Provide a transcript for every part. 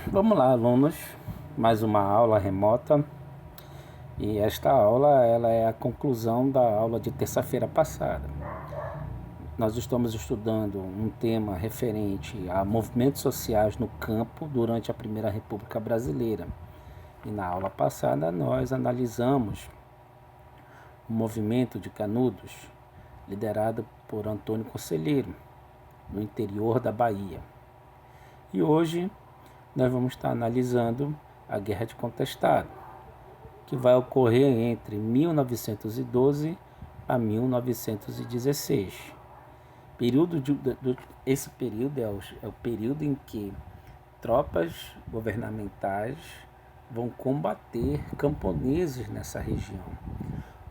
Vamos lá, alunos. Mais uma aula remota. E esta aula ela é a conclusão da aula de terça-feira passada. Nós estamos estudando um tema referente a movimentos sociais no campo durante a Primeira República Brasileira. E na aula passada nós analisamos o movimento de Canudos, liderado por Antônio Conselheiro, no interior da Bahia. E hoje nós vamos estar analisando a Guerra de Contestado, que vai ocorrer entre 1912 a 1916. Esse período é o período em que tropas governamentais vão combater camponeses nessa região.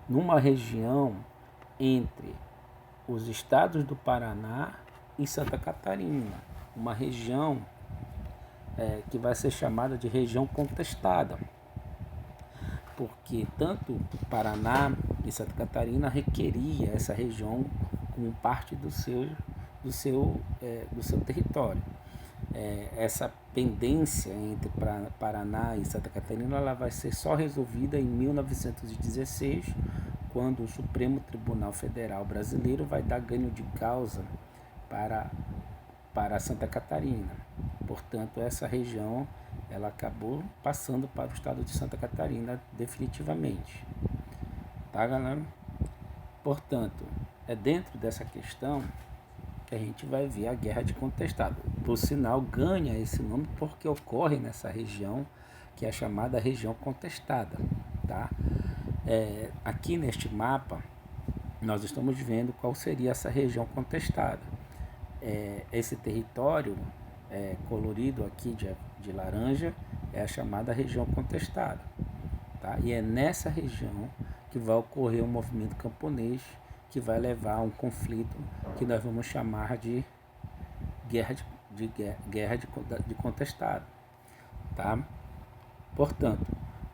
Numa região entre os estados do Paraná e Santa Catarina, uma região que vai ser chamada de região contestada, porque tanto Paraná e Santa Catarina requeria essa região como parte do seu território. Essa pendência entre Paraná e Santa Catarina ela vai ser só resolvida em 1916, quando o Supremo Tribunal Federal Brasileiro vai dar ganho de causa para Santa Catarina. Portanto, essa região ela acabou passando para o estado de Santa Catarina definitivamente. Tá, galera? Portanto, é dentro dessa questão que a gente vai ver a Guerra de Contestado. Por sinal, ganha esse nome porque ocorre nessa região que é a chamada região contestada. Tá? Aqui neste mapa, nós estamos vendo qual seria essa região contestada. Esse território colorido aqui de laranja é a chamada região contestada. Tá? E é nessa região que vai ocorrer um movimento camponês que vai levar a um conflito que nós vamos chamar de guerra de contestado. Tá? Portanto,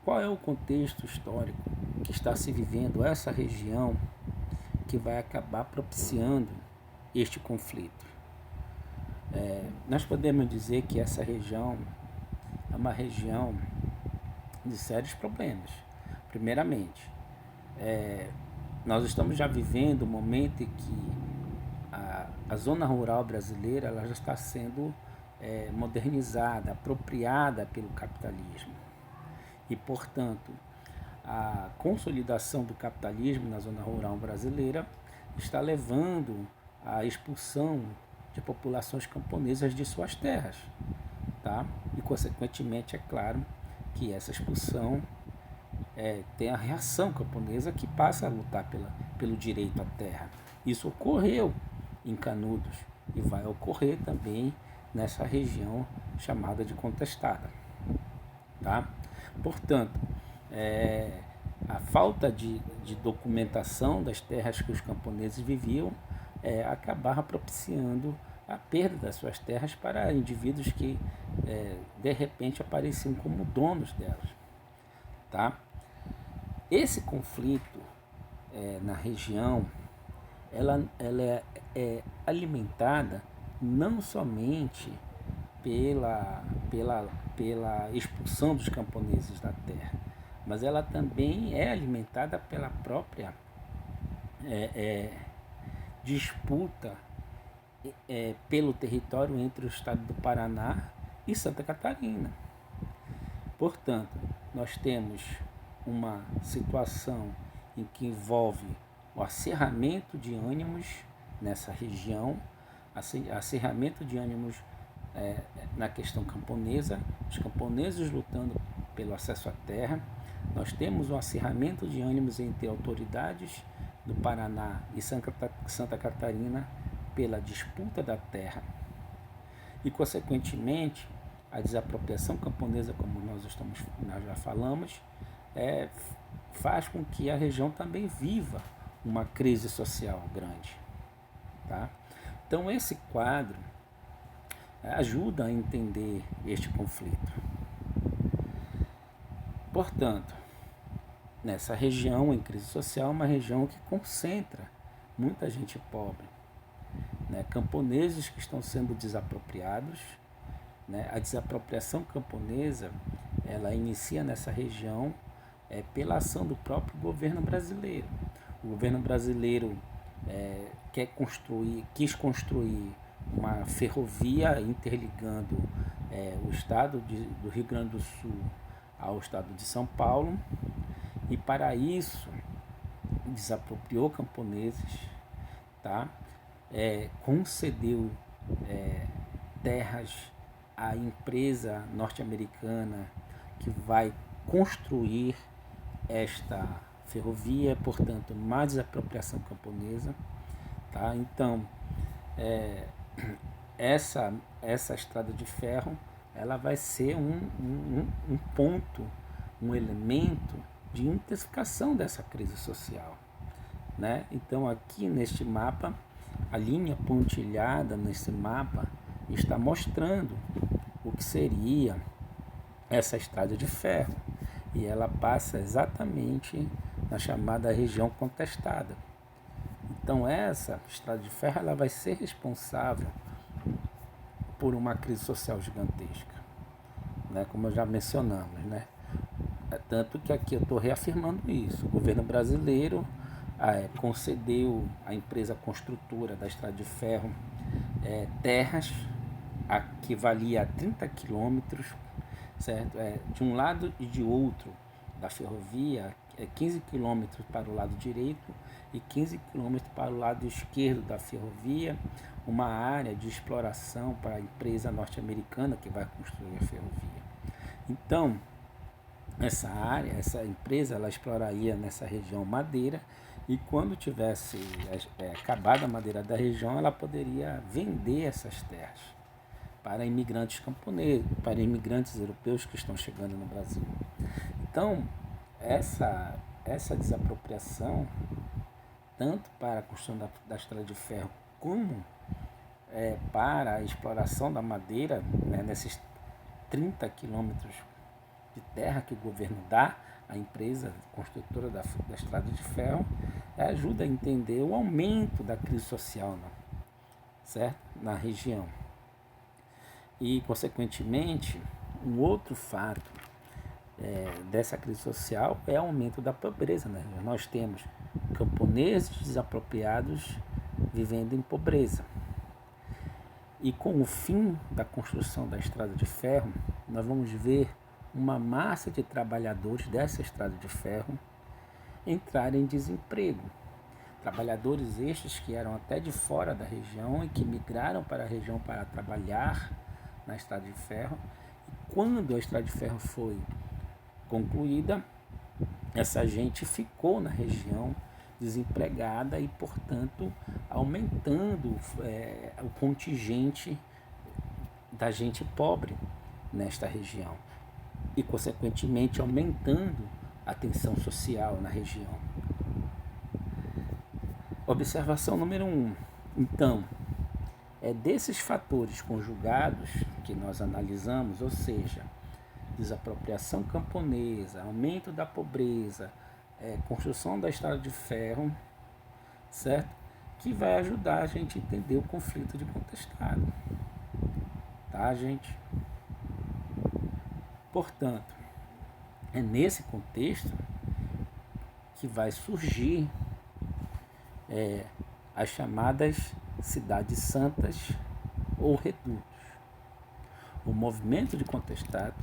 qual é o contexto histórico que está se vivendo essa região que vai acabar propiciando este conflito? Nós podemos dizer que essa região é uma região de sérios problemas. Primeiramente, nós estamos já vivendo um momento em que a zona rural brasileira ela já está sendo modernizada, apropriada pelo capitalismo. E, portanto, a consolidação do capitalismo na zona rural brasileira está levando à expulsão de populações camponesas de suas terras. Tá? E, consequentemente, é claro que essa expulsão tem a reação camponesa que passa a lutar pelo direito à terra. Isso ocorreu em Canudos e vai ocorrer também nessa região chamada de contestada. Tá? Portanto, a falta de documentação das terras que os camponeses viviam acabava propiciando a perda das suas terras para indivíduos que de repente apareciam como donos delas. Tá? Esse conflito na região ela é alimentada não somente pela expulsão dos camponeses da terra, mas ela também é alimentada pela própria disputa pelo território entre o estado do Paraná e Santa Catarina. Portanto, nós temos uma situação em que envolve o acerramento de ânimos nessa região, acerramento de ânimos na questão camponesa, os camponeses lutando pelo acesso à terra. Nós temos um acirramento de ânimos entre autoridades do Paraná e Santa Catarina pela disputa da terra. E, consequentemente, a desapropriação camponesa, como nós já falamos, faz com que a região também viva uma crise social grande. Tá? Então, esse quadro ajuda a entender este conflito. Portanto, nessa região em crise social, uma região que concentra muita gente pobre, camponeses que estão sendo desapropriados, né? A desapropriação camponesa, ela inicia nessa região pela ação do próprio governo brasileiro. O governo brasileiro quis construir uma ferrovia interligando o estado do Rio Grande do Sul ao estado de São Paulo, e para isso desapropriou camponeses, tá? Concedeu terras à empresa norte-americana que vai construir esta ferrovia, portanto, mais desapropriação camponesa, tá? Então, essa estrada de ferro, ela vai ser um ponto, um elemento de intensificação dessa crise social, né? Então, aqui neste mapa, a linha pontilhada nesse mapa está mostrando o que seria essa estrada de ferro, e ela passa exatamente na chamada região contestada. Então essa estrada de ferro, ela vai ser responsável por uma crise social gigantesca, né? Como já mencionamos, né? Tanto que aqui eu estou reafirmando isso. O governo brasileiro concedeu à empresa construtora da estrada de ferro terras que valia a 30 quilômetros, certo? De um lado e de outro da ferrovia, 15 quilômetros para o lado direito e 15 quilômetros para o lado esquerdo da ferrovia, uma área de exploração para a empresa norte-americana que vai construir a ferrovia. Então, essa empresa, ela exploraria nessa região madeira, e quando tivesse acabado a madeira da região, ela poderia vender essas terras para imigrantes camponeses, para imigrantes europeus que estão chegando no Brasil. Então, essa desapropriação, tanto para a construção da estrada de ferro, como para a exploração da madeira, né, nesses 30 quilômetros de terra que o governo dá à empresa construtora da estrada de ferro, ajuda a entender o aumento da crise social, certo? Na região. E, consequentemente, um outro fato dessa crise social é o aumento da pobreza, né? Nós temos camponeses desapropriados vivendo em pobreza. E com o fim da construção da estrada de ferro, nós vamos ver uma massa de trabalhadores dessa estrada de ferro entrarem em desemprego. Trabalhadores estes que eram até de fora da região e que migraram para a região para trabalhar na estrada de ferro. E quando a estrada de ferro foi concluída, essa gente ficou na região desempregada e, portanto, aumentando o contingente da gente pobre nesta região e, consequentemente, aumentando a tensão social na região. Observação número 1. Então, desses fatores conjugados que nós analisamos, ou seja, desapropriação camponesa, aumento da pobreza, construção da estrada de ferro, certo? Que vai ajudar a gente a entender o conflito de contestado. Tá, gente? Portanto, é nesse contexto que vai surgir as chamadas cidades santas ou redutos. O movimento de contestado,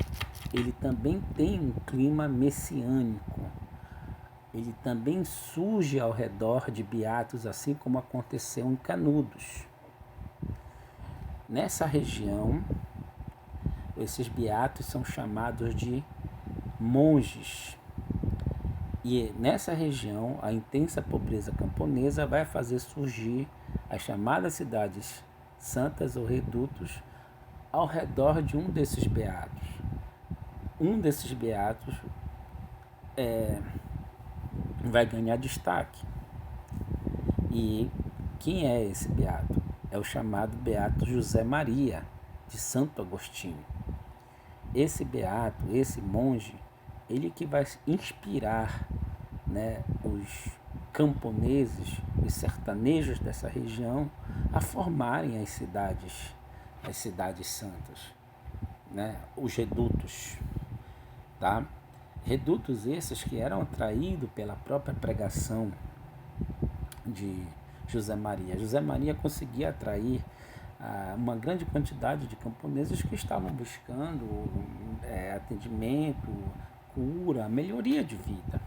ele também tem um clima messiânico. Ele também surge ao redor de Beatos, assim como aconteceu em Canudos. Nessa região, esses beatos são chamados de monges. E nessa região, a intensa pobreza camponesa vai fazer surgir as chamadas cidades santas ou redutos ao redor de um desses beatos. Um desses beatos vai ganhar destaque. E quem é esse beato? É o chamado Beato José Maria, de Santo Agostinho. Esse beato, esse monge, ele que vai inspirar, né, os camponeses, os sertanejos dessa região a formarem as cidades santas. né, os redutos, tá? Redutos esses que eram atraídos pela própria pregação de José Maria. José Maria conseguia atrair uma grande quantidade de camponeses que estavam buscando atendimento, cura, melhoria de vida.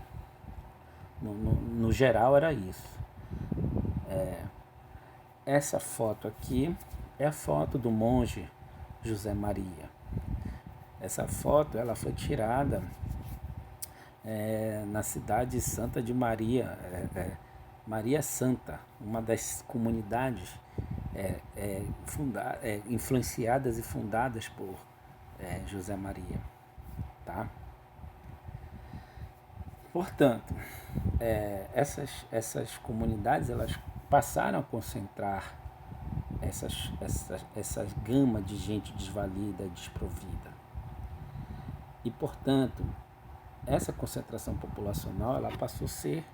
No geral era isso. Essa foto aqui é a foto do monge José Maria. Essa foto ela foi tirada na cidade Santa de Maria, Maria Santa, uma das comunidades influenciadas e fundadas por José Maria, tá? Portanto, essas comunidades elas passaram a concentrar essa gama de gente desvalida, desprovida. E, portanto, essa concentração populacional ela passou a ser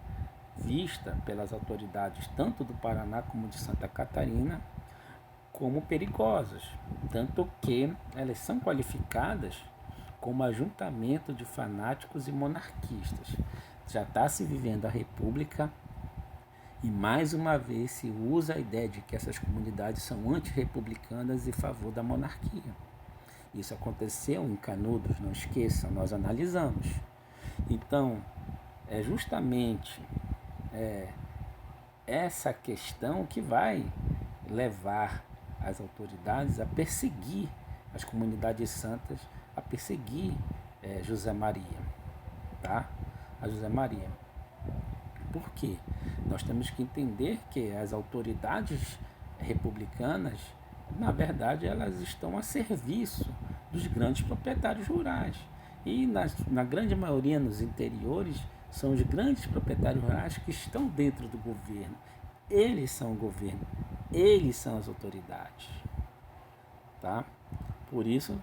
vista pelas autoridades tanto do Paraná como de Santa Catarina como perigosas, tanto que elas são qualificadas como ajuntamento de fanáticos e monarquistas. Já está se vivendo a república e mais uma vez se usa a ideia de que essas comunidades são antirrepublicanas e a favor da monarquia. Isso aconteceu em Canudos, não esqueçam, nós analisamos. Então, é justamente essa questão que vai levar as autoridades a perseguir as comunidades santas, a perseguir José Maria, tá? A José Maria. Por quê? Nós temos que entender que as autoridades republicanas, na verdade, elas estão a serviço dos grandes proprietários rurais. E na grande maioria nos interiores, são os grandes proprietários rurais que estão dentro do governo. Eles são o governo, eles são as autoridades. Tá? Por isso,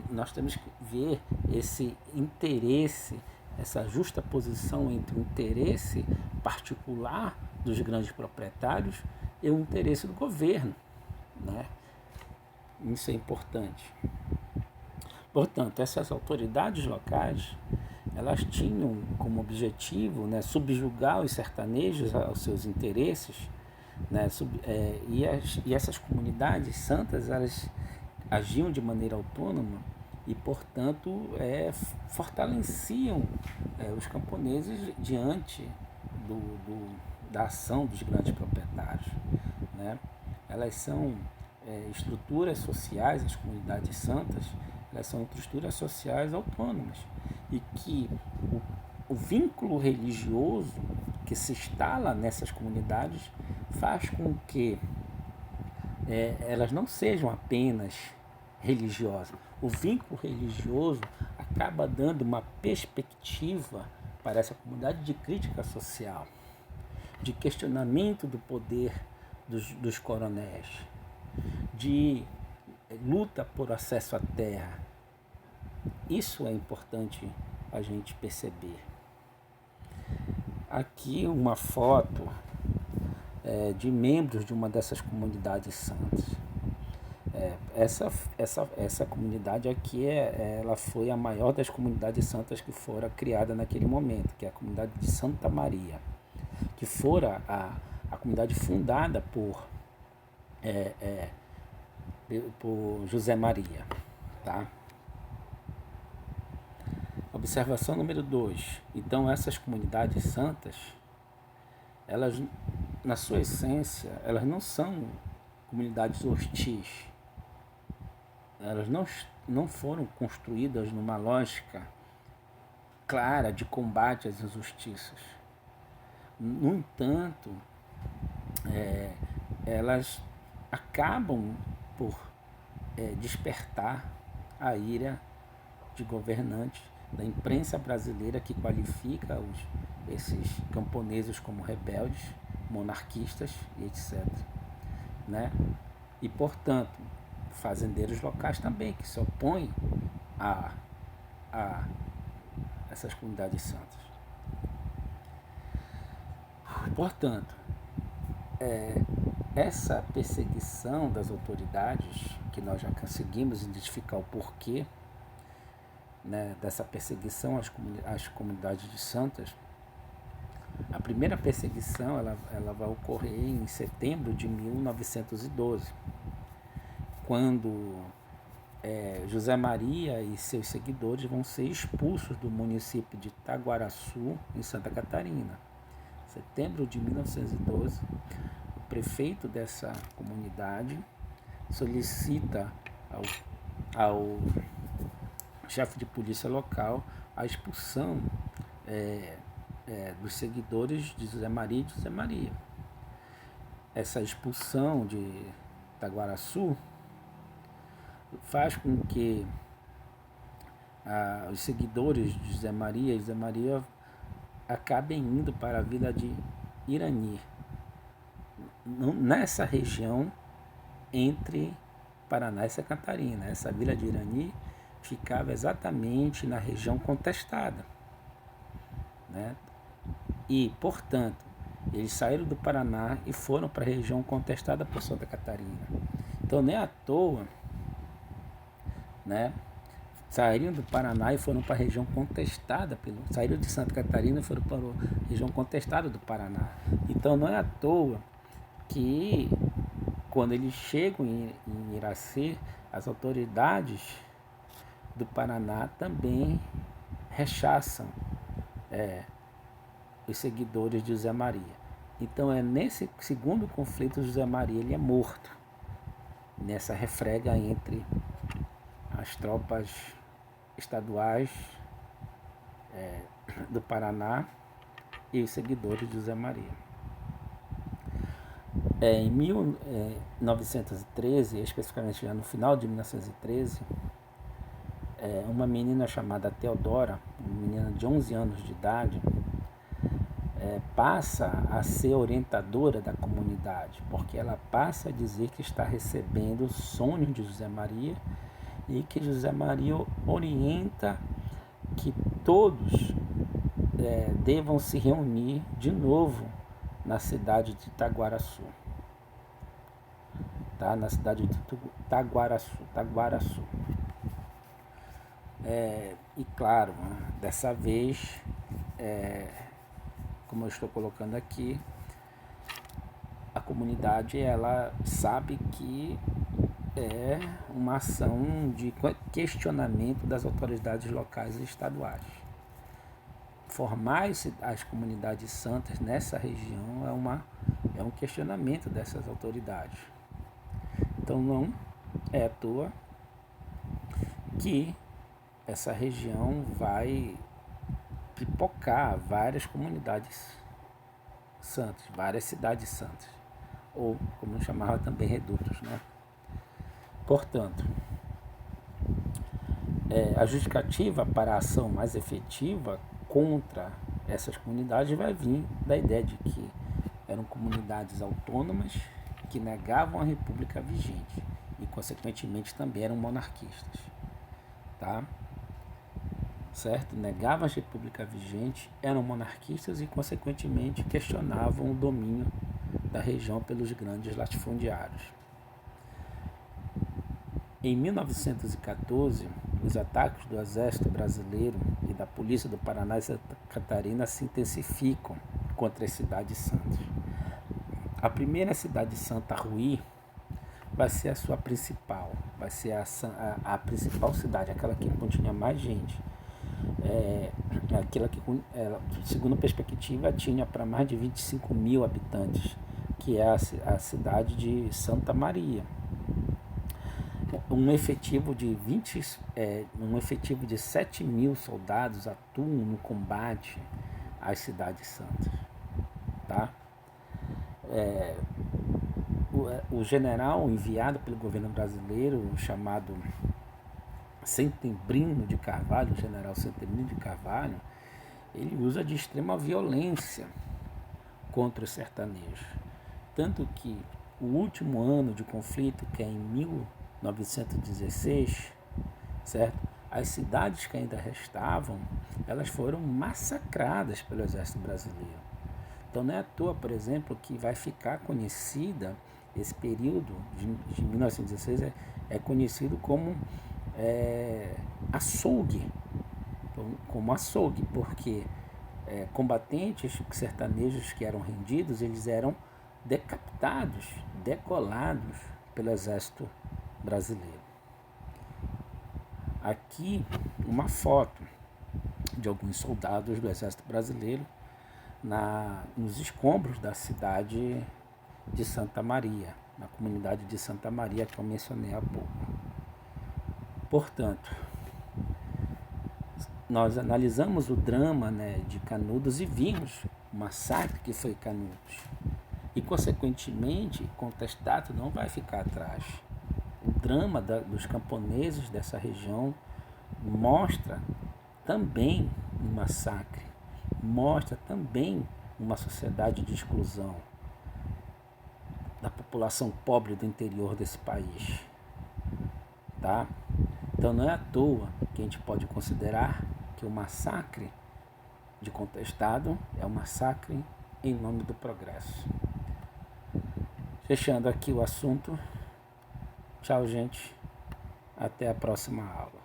nós temos que ver esse interesse, essa justa posição entre o interesse particular dos grandes proprietários e o interesse do governo, né? Isso é importante. Portanto, essas autoridades locais, elas tinham como objetivo, né, subjugar os sertanejos aos seus interesses, né, e essas comunidades santas, elas agiam de maneira autônoma e, portanto, fortaleciam os camponeses diante da ação dos grandes proprietários, né? Elas são estruturas sociais, as comunidades santas, elas são estruturas sociais autônomas e que o vínculo religioso que se instala nessas comunidades faz com que elas não sejam apenas religiosas. O vínculo religioso acaba dando uma perspectiva para essa comunidade de crítica social, de questionamento do poder dos coronéis, de luta por acesso à terra. Isso é importante a gente perceber. Aqui uma foto de membros de uma dessas comunidades santas. Essa comunidade aqui ela foi a maior das comunidades santas que fora criada naquele momento, que é a comunidade de Santa Maria, que fora a comunidade fundada por José Maria, tá? Observação número 2. Então, essas comunidades santas, elas, na sua essência, elas não são comunidades hostis. Elas não foram construídas numa lógica clara de combate às injustiças. No entanto, elas acabam por despertar a ira de governantes da imprensa brasileira que qualifica esses camponeses como rebeldes, monarquistas e etc. Né? E, portanto, fazendeiros locais também que se opõem a essas comunidades santas. Portanto, essa perseguição das autoridades, que nós já conseguimos identificar o porquê, né, dessa perseguição às comunidades de santas. A primeira perseguição ela vai ocorrer em setembro de 1912, quando José Maria e seus seguidores vão ser expulsos do município de Taguaraçu, em Santa Catarina. Setembro de 1912, o prefeito dessa comunidade solicita ao chefe de polícia local a expulsão dos seguidores de José Maria e de José Maria. Essa expulsão de Taguaraçu faz com que os seguidores de José Maria e José Maria acabem indo para a vila de Irani, nessa região entre Paraná e Santa Catarina. Essa vila de Irani ficava exatamente na região contestada, né? E, portanto, eles saíram do Paraná e foram para a região contestada por Santa Catarina. Então, nem à toa, né, saíram do Paraná e foram para a região contestada, saíram de Santa Catarina e foram para a região contestada do Paraná. Então, não é à toa que, quando eles chegam em Iracema, as autoridades do Paraná também rechaçam os seguidores de José Maria. Então é nesse segundo conflito José Maria ele é morto, nessa refrega entre as tropas estaduais do Paraná e os seguidores de José Maria. Em 1913, especificamente já no final de 1913, uma menina chamada Teodora, uma menina de 11 anos de idade, passa a ser orientadora da comunidade, porque ela passa a dizer que está recebendo o sonho de José Maria e que José Maria orienta que todos devam se reunir de novo na cidade de Taguaraçu, tá? Na cidade de Taguaraçu. E claro, dessa vez, como eu estou colocando aqui, a comunidade ela sabe que é uma ação de questionamento das autoridades locais e estaduais. Formar as comunidades santas nessa região é um questionamento dessas autoridades. Então não é à toa que essa região vai pipocar várias comunidades santas, várias cidades santas, ou como chamava também redutos, né? Portanto, a justificativa para a ação mais efetiva contra essas comunidades vai vir da ideia de que eram comunidades autônomas que negavam a república vigente e, consequentemente, também eram monarquistas, tá? Certo? Negavam a república vigente, eram monarquistas e, consequentemente, questionavam o domínio da região pelos grandes latifundiários. Em 1914, os ataques do Exército Brasileiro e da Polícia do Paraná e Santa Catarina se intensificam contra as cidades santas. A primeira cidade santa a ruir vai ser a sua principal, vai ser a principal cidade, aquela que continha mais gente. Aquela que, segundo a perspectiva, tinha para mais de 25 mil habitantes, que é a cidade de Santa Maria. Um efetivo de 7 mil soldados atuam no combate às cidades santas, tá? O general enviado pelo governo brasileiro, chamado Setembrino de Carvalho, o general Setembrino de Carvalho, ele usa de extrema violência contra os sertanejos. Tanto que o último ano de conflito, que é em 1916, certo? As cidades que ainda restavam, elas foram massacradas pelo exército brasileiro. Então não é à toa, por exemplo, que vai ficar conhecida Esse período de 1916 é conhecido como açougue, porque combatentes sertanejos que eram rendidos, eles eram decapitados, decolados pelo exército brasileiro. Aqui uma foto de alguns soldados do exército brasileiro nos escombros da cidade de Santa Maria, na comunidade de Santa Maria que eu mencionei há pouco. Portanto, nós analisamos o drama, de Canudos e vimos o massacre que foi Canudos. E, consequentemente, Contestado não vai ficar atrás. O drama dos camponeses dessa região mostra também um massacre, mostra também uma sociedade de exclusão da população pobre do interior desse país. Tá? Então não é à toa que a gente pode considerar que o massacre de Contestado é um massacre em nome do progresso. Fechando aqui o assunto. Tchau, gente. Até a próxima aula.